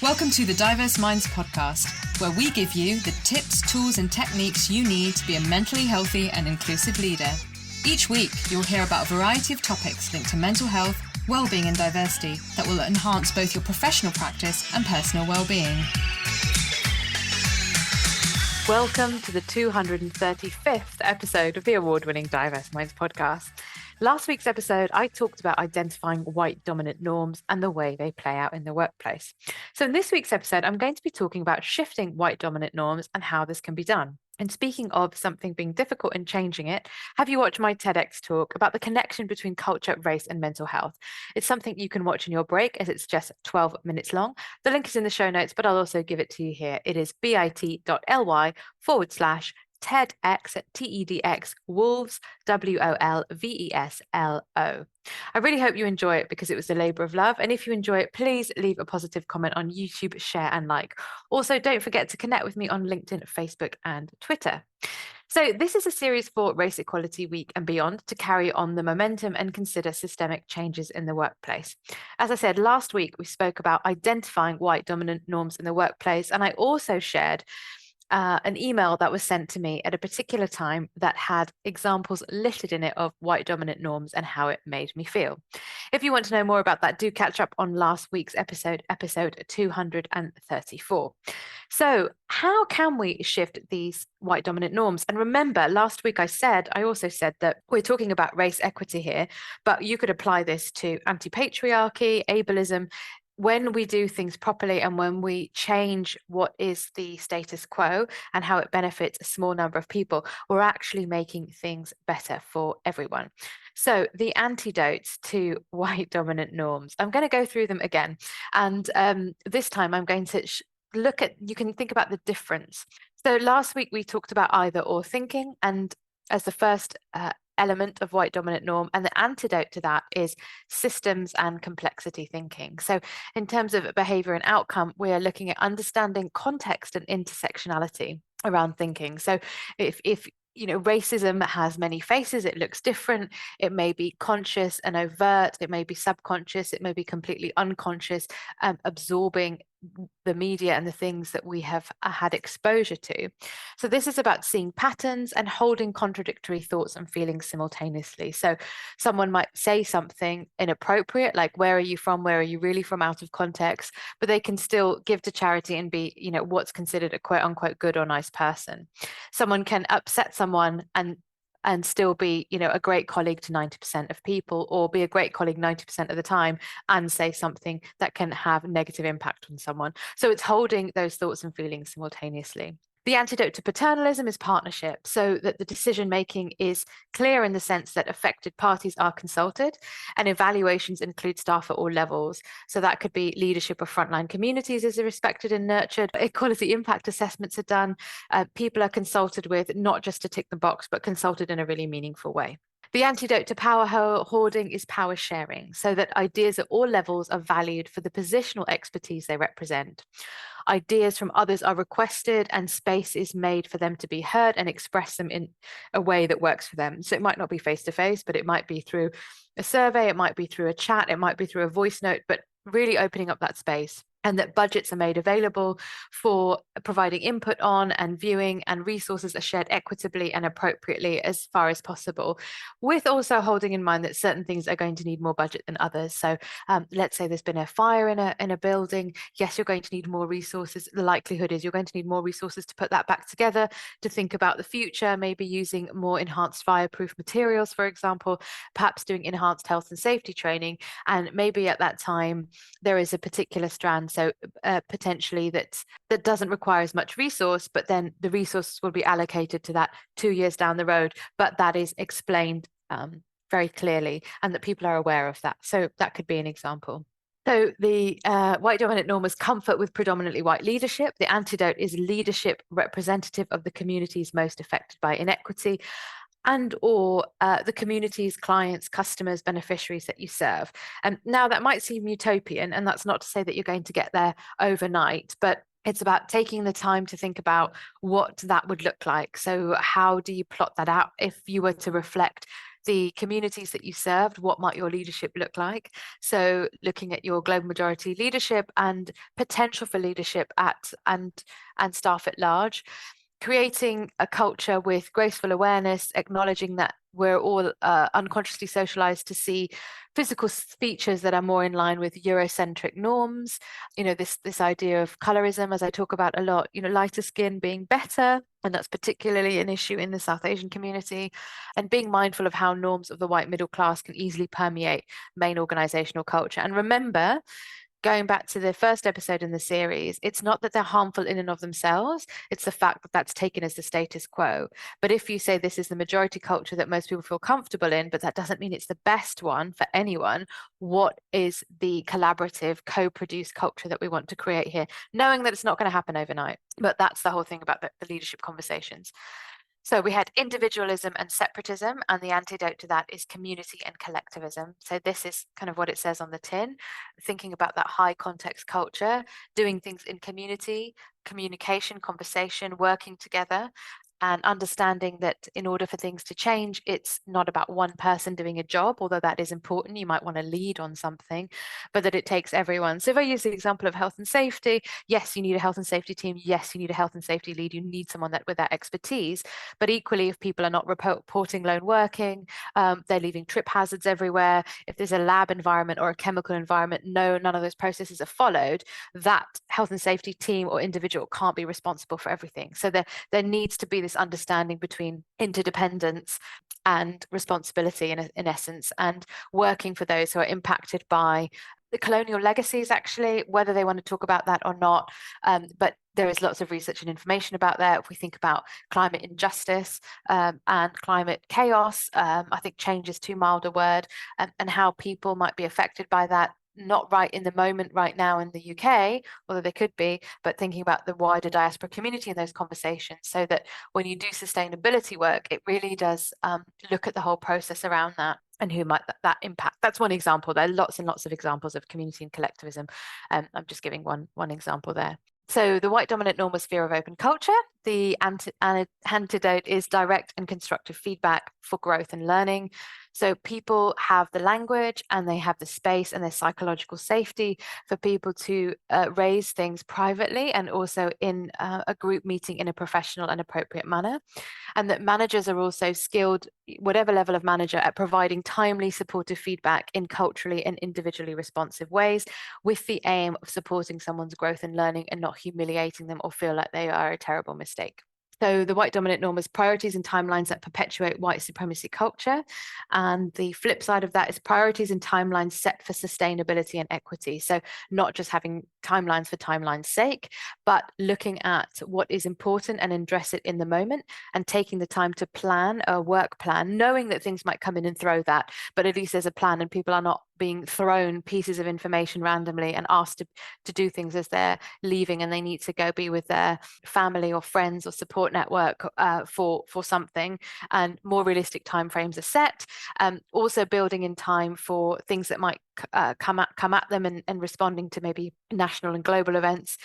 Welcome to the Diverse Minds podcast, where we give you the tips, tools, and techniques you need to be a mentally healthy and inclusive leader. Each week, you'll hear about a variety of topics linked to mental health, well-being, and diversity that will enhance both your professional practice and personal well-being. Welcome to the 235th episode of the award-winning Diverse Minds podcast. Last week's episode, I talked about identifying white dominant norms and the way they play out in the workplace. So in this week's episode, I'm going to be talking about shifting white dominant norms and how this can be done. And speaking of something being difficult and changing it, have you watched my TEDx talk about the connection between culture, race, and mental health? It's something you can watch in your break as it's just 12 minutes long. The link is in the show notes, but I'll also give it to you here. It is bit.ly/TEDx, TEDx Wolves, WOLVESLO. I really hope you enjoy it because it was a labor of love. And if you enjoy it, please leave a positive comment on YouTube, share, and like. Also, don't forget to connect with me on LinkedIn, Facebook, and Twitter. So this is a series for Race Equality Week and beyond to carry on the momentum and consider systemic changes in the workplace. As I said, last week, we spoke about identifying white dominant norms in the workplace. And I also shared an email that was sent to me at a particular time that had examples listed in it of white dominant norms and how it made me feel. If you want to know more about that, do catch up on last week's episode 234. So how can we shift these white dominant norms? And remember, last week I also said that we're talking about race equity here, but you could apply this to anti-patriarchy, ableism. When we do things properly and when we change what is the status quo and how it benefits a small number of people, we're actually making things better for everyone. So the antidotes to white dominant norms, I'm going to go through them again. And this time I'm going to you can think about the difference. So last week we talked about either or thinking, and as the first element of white dominant norm, and the antidote to that is systems and complexity thinking. So in terms of behavior and outcome, we are looking at understanding context and intersectionality around thinking. So if racism has many faces, it looks different. It may be conscious and overt, it may be subconscious, it may be completely unconscious, absorbing the media and the things that we have had exposure to. So this is about seeing patterns and holding contradictory thoughts and feelings simultaneously. So someone might say something inappropriate, like, where are you from? Where are you really from? Out of context, but they can still give to charity and be, what's considered a quote unquote good or nice person. Someone can upset someone and still be, a great colleague to 90% of people, or be a great colleague 90% of the time and say something that can have negative impact on someone. So it's holding those thoughts and feelings simultaneously. The antidote to paternalism is partnership, so that the decision-making is clear in the sense that affected parties are consulted, and evaluations include staff at all levels. So that could be leadership of frontline communities is respected and nurtured. Equality impact assessments are done. People are consulted with, not just to tick the box, but consulted in a really meaningful way. The antidote to power hoarding is power sharing, so that ideas at all levels are valued for the positional expertise they represent. Ideas from others are requested and space is made for them to be heard and express them in a way that works for them. So it might not be face-to-face, but it might be through a survey, it might be through a chat, it might be through a voice note, but really opening up that space. And that budgets are made available for providing input on and viewing, and resources are shared equitably and appropriately as far as possible, with also holding in mind that certain things are going to need more budget than others. So let's say there's been a fire in a building. Yes, you're going to need more resources. The likelihood is you're going to need more resources to put that back together, to think about the future, maybe using more enhanced fireproof materials, for example, perhaps doing enhanced health and safety training. And maybe at that time, there is a particular strand, so potentially that doesn't require as much resource, but then the resources will be allocated to that 2 years down the road, but that is explained very clearly and that people are aware of that. So that could be an example. So the white dominant norm is comfort with predominantly white leadership. The antidote is leadership representative of the communities most affected by inequity, and or the communities, clients, customers, beneficiaries that you serve. And now that might seem utopian, and that's not to say that you're going to get there overnight, but it's about taking the time to think about what that would look like. So how do you plot that out if you were to reflect the communities that you served, what might your leadership look like? So looking at your global majority leadership and potential for leadership and staff at large, creating a culture with graceful awareness, acknowledging that we're all unconsciously socialized to see physical features that are more in line with Eurocentric norms. This idea of colorism, as I talk about a lot, lighter skin being better, and that's particularly an issue in the South Asian community, and being mindful of how norms of the white middle class can easily permeate main organizational culture. And remember, going back to the first episode in the series, it's not that they're harmful in and of themselves, it's the fact that that's taken as the status quo. But if you say this is the majority culture that most people feel comfortable in, but that doesn't mean it's the best one for anyone, what is the collaborative, co-produced culture that we want to create here? Knowing that it's not going to happen overnight. But that's the whole thing about the leadership conversations. So we had individualism and separatism, and the antidote to that is community and collectivism. So this is kind of what it says on the tin, thinking about that high context culture, doing things in community, communication, conversation, working together, and understanding that in order for things to change, it's not about one person doing a job, although that is important. You might want to lead on something, but that it takes everyone. So if I use the example of health and safety, yes, you need a health and safety team. Yes, you need a health and safety lead. You need someone with that expertise. But equally, if people are not reporting lone working, they're leaving trip hazards everywhere. If there's a lab environment or a chemical environment, none of those processes are followed, that health and safety team or individual can't be responsible for everything. So there needs to be this understanding between interdependence and responsibility in essence, and working for those who are impacted by the colonial legacies, actually, whether they want to talk about that or not. But there is lots of research and information about that. If we think about climate injustice and climate chaos, I think change is too mild a word, and how people might be affected by that, not right in the moment right now in the UK, although they could be, but thinking about the wider diaspora community in those conversations, so that when you do sustainability work, it really does look at the whole process around that and who might that impact. That's one example. There are lots and lots of examples of community and collectivism. I'm just giving one example there. So the white dominant norm was fear of open culture. The antidote is direct and constructive feedback for growth and learning. So people have the language and they have the space and their psychological safety for people to raise things privately and also in a group meeting in a professional and appropriate manner. And that managers are also skilled, whatever level of manager, at providing timely supportive feedback in culturally and individually responsive ways, with the aim of supporting someone's growth and learning and not humiliating them or feel like they are a terrible mistake. So the white dominant norm is priorities and timelines that perpetuate white supremacy culture. And the flip side of that is priorities and timelines set for sustainability and equity. So not just having timelines for timeline's sake, but looking at what is important and address it in the moment, and taking the time to plan a work plan, knowing that things might come in and throw that, but at least there's a plan and people are not being thrown pieces of information randomly and asked to do things as they're leaving and they need to go be with their family or friends or support network for something, and more realistic timeframes are set. Also building in time for things that might come at them, and responding to maybe national and global events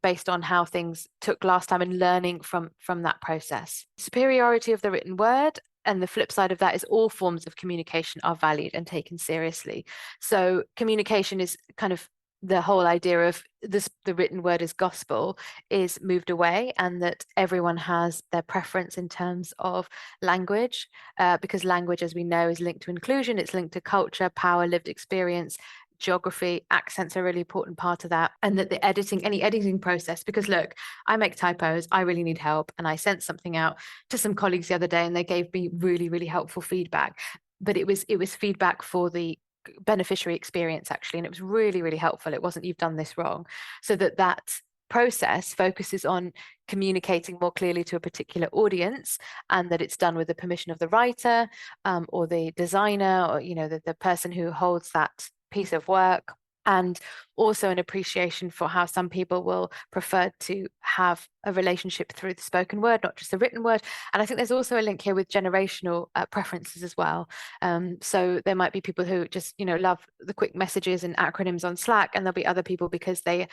based on how things took last time, and learning from that process. Superiority of the written word. And the flip side of that is all forms of communication are valued and taken seriously. So communication is kind of the whole idea of the written word as gospel is moved away, and that everyone has their preference in terms of language, because language, as we know, is linked to inclusion, it's linked to culture, power, lived experience, geography. Accents are a really important part of that. And that any editing process, because look, I make typos, I really need help. And I sent something out to some colleagues the other day and they gave me really, really helpful feedback. But it was feedback for the beneficiary experience, actually. And it was really, really helpful. It wasn't, you've done this wrong. So that process focuses on communicating more clearly to a particular audience, and that it's done with the permission of the writer or the designer, or the person who holds that piece of work, and also an appreciation for how some people will prefer to have a relationship through the spoken word, not just the written word. And I think there's also a link here with generational preferences as well. So there might be people who just love the quick messages and acronyms on Slack, and there'll be other people because they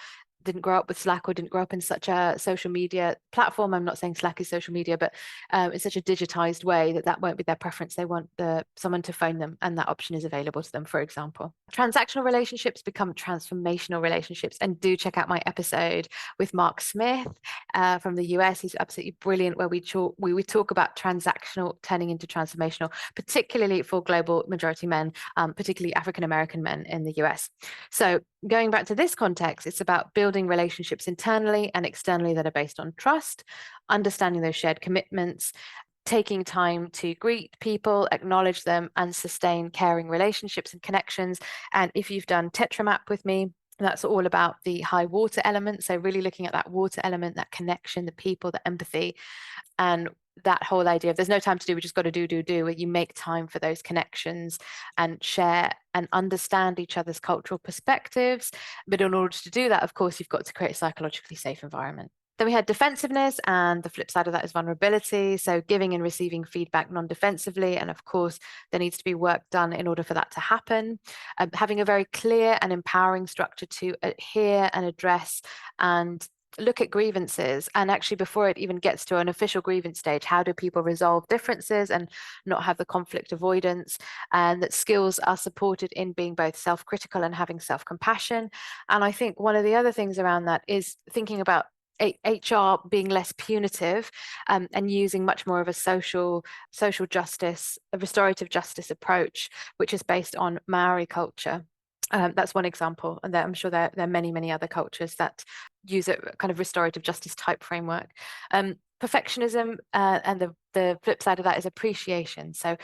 didn't grow up with Slack or didn't grow up in such a social media platform. I'm not saying Slack is social media, but in such a digitized way that won't be their preference. They want someone to phone them, and that option is available to them, for example. Transactional relationships become transformational relationships. And do check out my episode with Mark Smith from the US. He's absolutely brilliant, where we talk about transactional turning into transformational, particularly for global majority men, particularly African American men in the US. So going back to this context, it's about building relationships internally and externally that are based on trust, understanding those shared commitments, taking time to greet people, acknowledge them, and sustain caring relationships and connections. And if you've done Tetramap with me, that's all about the high water element. So really looking at that water element, that connection, the people, the empathy, and that whole idea of there's no time to do, we just got to do, where you make time for those connections and share and understand each other's cultural perspectives. But in order to do that, of course, you've got to create a psychologically safe environment. Then we had defensiveness, and the flip side of that is vulnerability. So giving and receiving feedback non-defensively. And of course, there needs to be work done in order for that to happen. Having a very clear and empowering structure to hear and address and look at grievances. And actually, before it even gets to an official grievance stage, how do people resolve differences and not have the conflict avoidance? And that skills are supported in being both self-critical and having self-compassion. And I think one of the other things around that is thinking about HR being less punitive, and using much more of a social justice, a restorative justice approach, which is based on Maori culture. That's one example, and I'm sure there are many other cultures that use a kind of restorative justice type framework. Perfectionism, and the flip side of that is appreciation. So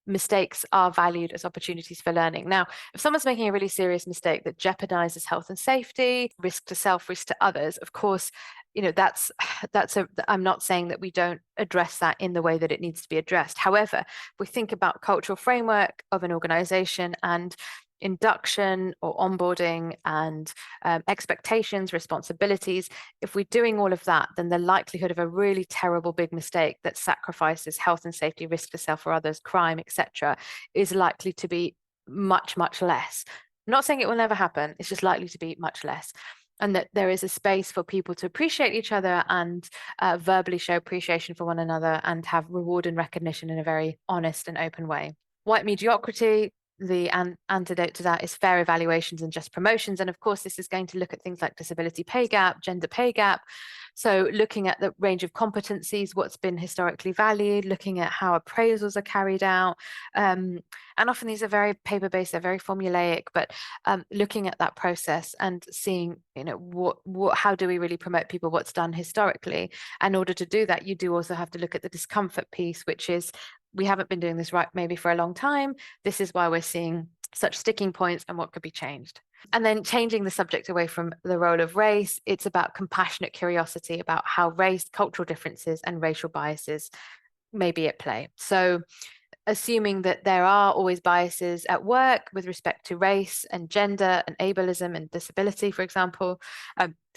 mistakes are valued as opportunities for learning. Now, if someone's making a really serious mistake that jeopardizes health and safety, risk to self, risk to others, of course, I'm not saying that we don't address that in the way that it needs to be addressed. However, if we think about cultural framework of an organization and induction or onboarding and expectations, responsibilities, if we're doing all of that, then the likelihood of a really terrible big mistake that sacrifices health and safety, risk to self or others, crime, etc., is likely to be much less. I'm not saying it will never happen, it's just likely to be much less. And that there is a space for people to appreciate each other and verbally show appreciation for one another and have reward and recognition in a very honest and open way. White mediocrity, the antidote to that is fair evaluations and just promotions. And of course, this is going to look at things like disability pay gap, gender pay gap. So looking at the range of competencies, what's been historically valued, looking at how appraisals are carried out. And often these are very paper-based, they're very formulaic, but looking at that process and seeing, how do we really promote people, what's done historically. In order to do that, you do also have to look at the discomfort piece, which is, we haven't been doing this right maybe for a long time. This is why we're seeing such sticking points and what could be changed. And then changing the subject away from the role of race, it's about compassionate curiosity about how race, cultural differences, and racial biases may be at play. So assuming that there are always biases at work with respect to race and gender and ableism and disability, for example,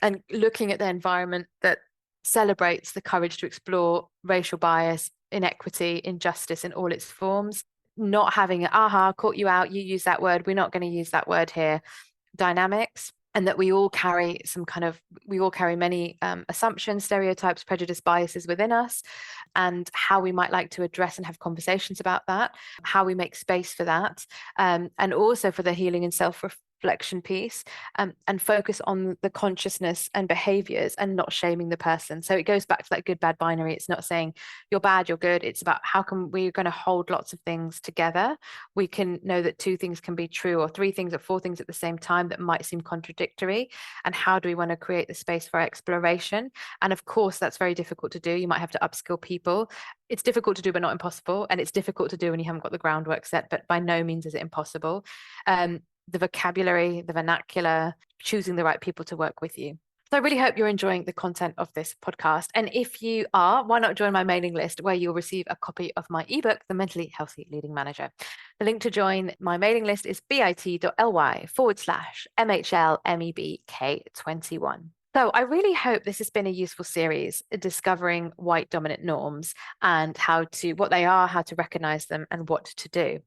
and looking at the environment that celebrates the courage to explore racial bias, inequity, injustice in all its forms, not having caught you out, you use that word, we're not going to use that word here, dynamics. And that we all carry many assumptions, stereotypes, prejudice, biases within us, and how we might like to address and have conversations about that, how we make space for that, and also for the healing and self-reflection piece, and focus on the consciousness and behaviors and not shaming the person. So it goes back to that good bad binary. It's not saying you're bad, you're good. It's about how can we're going to hold lots of things together. We can know that two things can be true, or three things or four things at the same time that might seem contradictory. And how do we want to create the space for exploration? And of course, that's very difficult to do. You might have to upskill people. It's difficult to do, but not impossible. And it's difficult to do when you haven't got the groundwork set, but by no means is it impossible. The vocabulary, the vernacular, choosing the right people to work with you. So I really hope you're enjoying the content of this podcast. And if you are, why not join my mailing list, where you'll receive a copy of my ebook, The Mentally Healthy Leading Manager. The link to join my mailing list is bit.ly/MHLMEBK21. So I really hope this has been a useful series, discovering white dominant norms and what they are, how to recognize them, and what to do.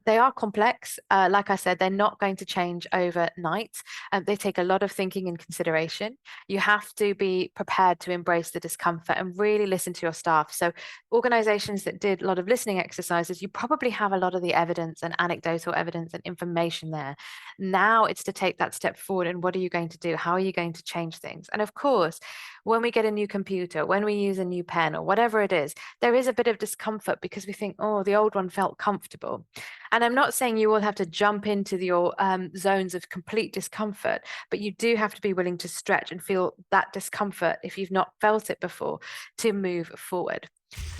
They are complex. Like I said, they're not going to change overnight. They take a lot of thinking and consideration. You have to be prepared to embrace the discomfort and really listen to your staff. So organizations that did a lot of listening exercises, you probably have a lot of the evidence and anecdotal evidence and information there. Now it's to take that step forward, and what are you going to do? How are you going to change things? And of course, when we get a new computer, when we use a new pen or whatever it is, there is a bit of discomfort because we think, oh, the old one felt comfortable. And I'm not saying you will have to jump into your zones of complete discomfort, but you do have to be willing to stretch and feel that discomfort if you've not felt it before to move forward.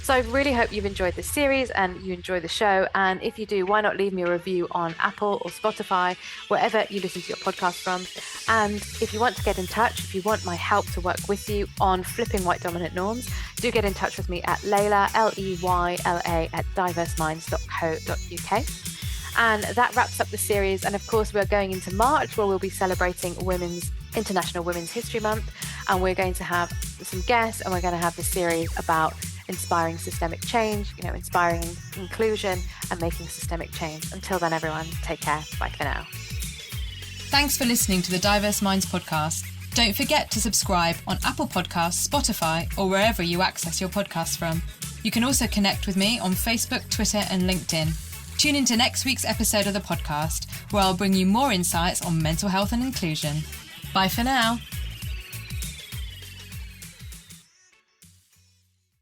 So I really hope you've enjoyed this series and you enjoy the show. And if you do, why not leave me a review on Apple or Spotify, wherever you listen to your podcast from. And if you want to get in touch, if you want my help to work with you on flipping white dominant norms, do get in touch with me at Leyla, Leyla at diverseminds.co.uk. And that wraps up the series. And of course, we're going into March, where we'll be celebrating International Women's History Month. And we're going to have some guests, and we're going to have the series about inspiring systemic change, inspiring inclusion and making systemic change. Until then, everyone, take care. Bye for now. Thanks for listening to the Diverse Minds podcast. Don't forget to subscribe on Apple Podcasts, Spotify, or wherever you access your podcasts from. You can also connect with me on Facebook, Twitter, and LinkedIn. Tune into next week's episode of the podcast, where I'll bring you more insights on mental health and inclusion. Bye for now.